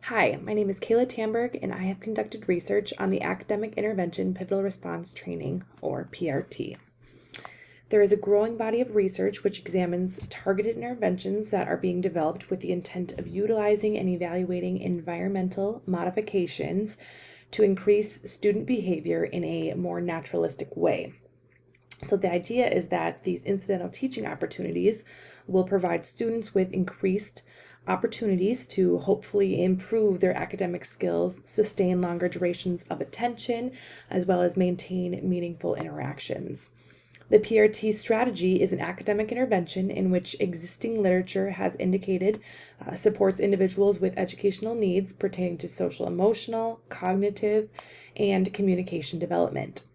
Hi, my name is Kayla Tamberg, and I have conducted research on the Academic Intervention Pivotal Response Training, or PRT. There is a growing body of research which examines targeted interventions that are being developed with the intent of utilizing and evaluating environmental modifications to increase student behavior in a more naturalistic way. So the idea is that these incidental teaching opportunities will provide students with increased opportunities to hopefully improve their academic skills, sustain longer durations of attention, as well as maintain meaningful interactions. The PRT strategy is an academic intervention in which existing literature has indicated supports individuals with educational needs pertaining to social, emotional, cognitive, and communication development.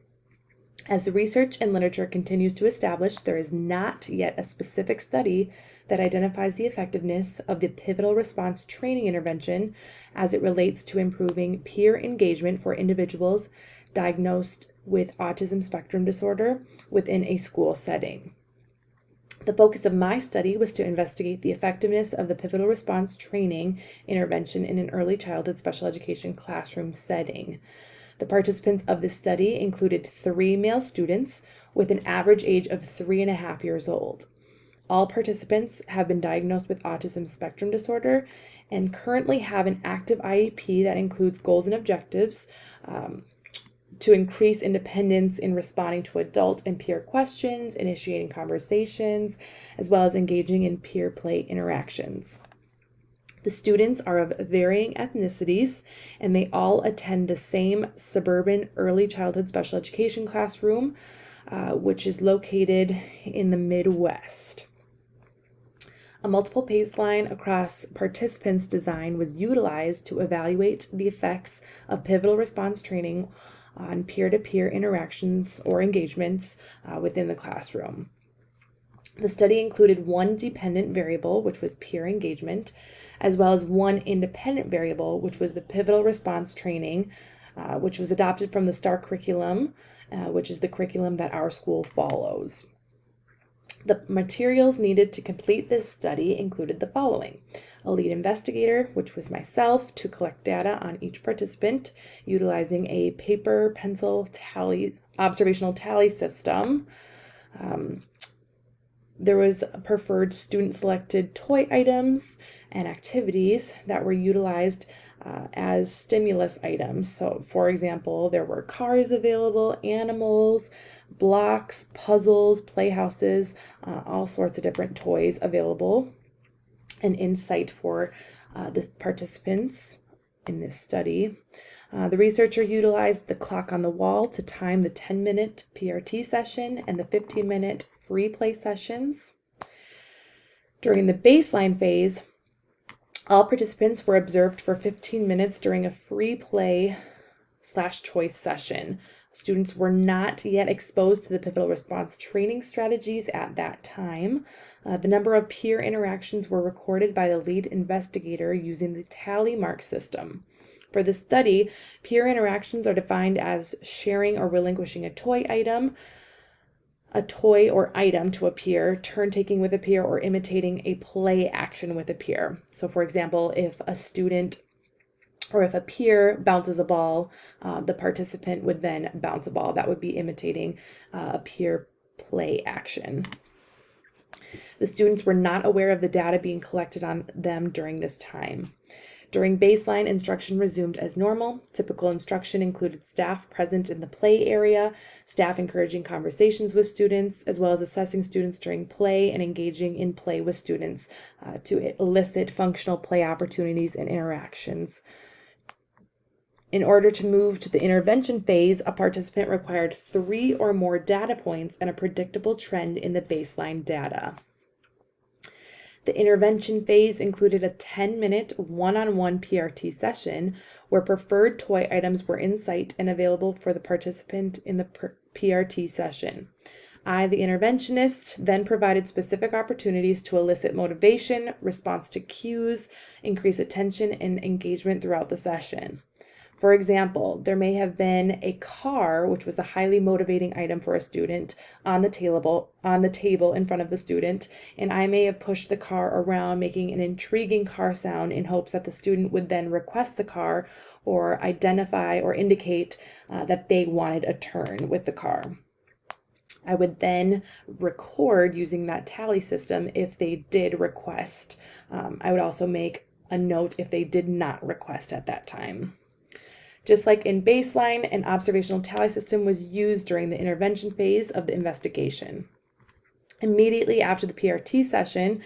As the research and literature continues to establish, there is not yet a specific study that identifies the effectiveness of the pivotal response training intervention as it relates to improving peer engagement for individuals diagnosed with autism spectrum disorder within a school setting. The focus of my study was to investigate the effectiveness of the pivotal response training intervention in an early childhood special education classroom setting. The participants of this study included 3 male students with an average age of 3.5 years old. All participants have been diagnosed with autism spectrum disorder and currently have an active IEP that includes goals and objectives to increase independence in responding to adult and peer questions, initiating conversations, as well as engaging in peer play interactions. The students are of varying ethnicities, and they all attend the same suburban early childhood special education classroom, which is located in the Midwest. A multiple baseline across participants' design was utilized to evaluate the effects of pivotal response training on peer-to-peer interactions or engagements within the classroom. The study included one dependent variable, which was peer engagement, as well as one independent variable, which was the pivotal response training, which was adopted from the STAR curriculum, which is the curriculum that our school follows. The materials needed to complete this study included the following: a lead investigator, which was myself, to collect data on each participant utilizing a paper, pencil, observational tally system. There was preferred student-selected toy items and activities that were utilized as stimulus items. So, for example, there were cars available, animals, blocks, puzzles, playhouses, all sorts of different toys available. An insight for the participants in this study. The researcher utilized the clock on the wall to time the 10-minute PRT session and the 15-minute free play sessions. During the baseline phase, all participants were observed for 15 minutes during a free play / choice session. Students were not yet exposed to the pivotal response training strategies at that time. The number of peer interactions were recorded by the lead investigator using the tally mark system. For the study, peer interactions are defined as sharing or relinquishing a toy or item to a peer, turn taking with a peer, or imitating a play action with a peer. So, for example, if a student or if a peer bounces a ball, the participant would then bounce a ball. That would be imitating a peer play action. The students were not aware of the data being collected on them during this time. During baseline, instruction resumed as normal. Typical instruction included staff present in the play area, staff encouraging conversations with students, as well as assessing students during play and engaging in play with students to elicit functional play opportunities and interactions. In order to move to the intervention phase, a participant required 3 or more data points and a predictable trend in the baseline data. The intervention phase included a 10-minute one-on-one PRT session where preferred toy items were in sight and available for the participant in the PRT session. I, the interventionist, then provided specific opportunities to elicit motivation, response to cues, increase attention, and engagement throughout the session. For example, there may have been a car, which was a highly motivating item for a student, on the table in front of the student, and I may have pushed the car around, making an intriguing car sound in hopes that the student would then request the car or identify or indicate that they wanted a turn with the car. I would then record using that tally system if they did request. I would also make a note if they did not request at that time. Just like in baseline, an observational tally system was used during the intervention phase of the investigation. Immediately after the PRT session,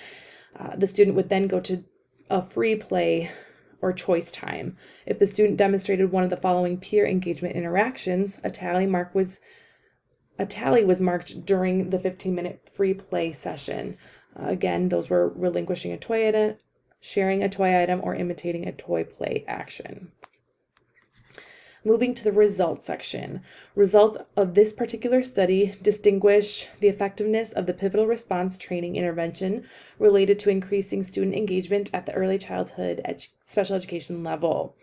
the student would then go to a free play or choice time. If the student demonstrated one of the following peer engagement interactions, a tally was marked during the 15-minute free play session. Again, those were relinquishing a toy item, sharing a toy item, or imitating a toy play action. Moving to the results section. Results of this particular study distinguish the effectiveness of the pivotal response training intervention related to increasing student engagement at the early childhood special education level.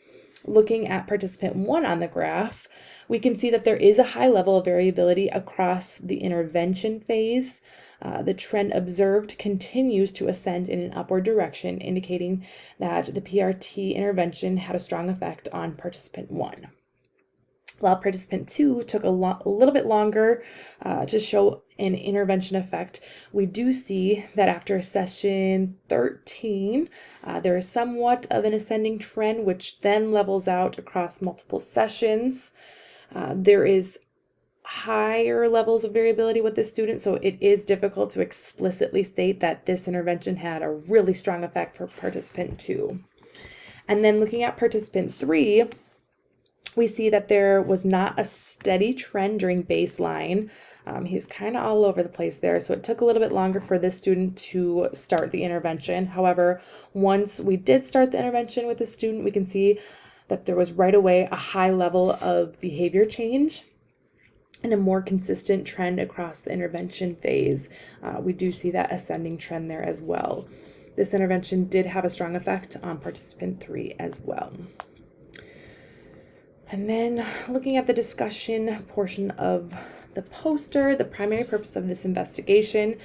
Looking at participant 1 on the graph, we can see that there is a high level of variability across the intervention phase. The trend observed continues to ascend in an upward direction, indicating that the PRT intervention had a strong effect on participant 1. While participant 2 took a little bit longer to show an intervention effect, we do see that after session 13, there is somewhat of an ascending trend, which then levels out across multiple sessions. There is higher levels of variability with this student, so it is difficult to explicitly state that this intervention had a really strong effect for participant 2. And then looking at participant 3, we see that there was not a steady trend during baseline. He was kind of all over the place there, so it took a little bit longer for this student to start the intervention. However, once we did start the intervention with the student, we can see that there was right away a high level of behavior change and a more consistent trend across the intervention phase. We do see that ascending trend there as well. This intervention did have a strong effect on participant 3 as well. And then looking at the discussion portion of the poster, the primary purpose of this investigation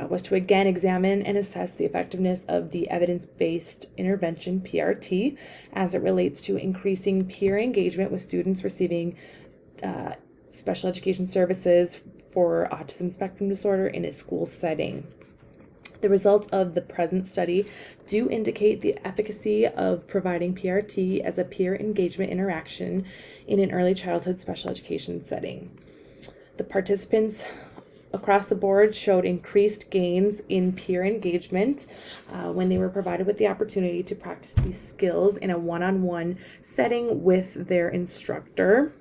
was to again examine and assess the effectiveness of the evidence-based intervention PRT as it relates to increasing peer engagement with students receiving special education services for autism spectrum disorder in a school setting. The results of the present study do indicate the efficacy of providing PRT as a peer engagement interaction in an early childhood special education setting. The participants across the board showed increased gains in peer engagement when they were provided with the opportunity to practice these skills in a one-on-one setting with their instructor.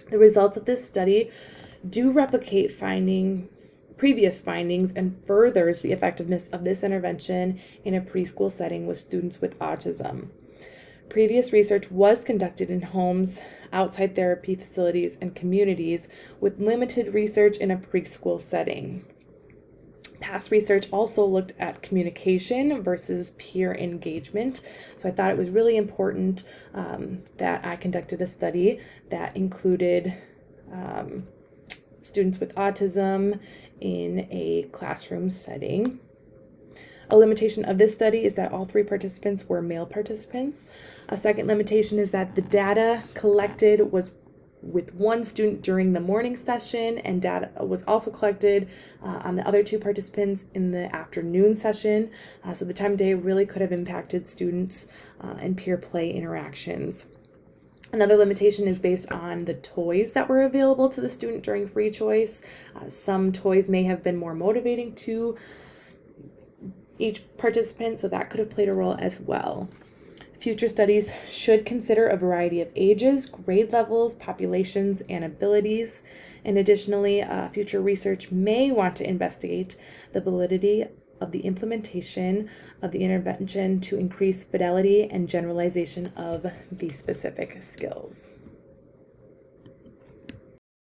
The results of this study do replicate previous findings and furthers the effectiveness of this intervention in a preschool setting with students with autism. Previous research was conducted in homes, outside therapy facilities, and communities with limited research in a preschool setting. Past research also looked at communication versus peer engagement. So I thought it was really important that I conducted a study that included students with autism in a classroom setting. A limitation of this study is that all 3 participants were male participants. A second limitation is that the data collected was with 1 student during the morning session, and data was also collected on the other 2 participants in the afternoon session. So the time of day really could have impacted students and peer play interactions. Another limitation is based on the toys that were available to the student during free choice. Some toys may have been more motivating to each participant, so that could have played a role as well. Future studies should consider a variety of ages, grade levels, populations, and abilities. And additionally, future research may want to investigate the validity of the implementation of the intervention to increase fidelity and generalization of these specific skills.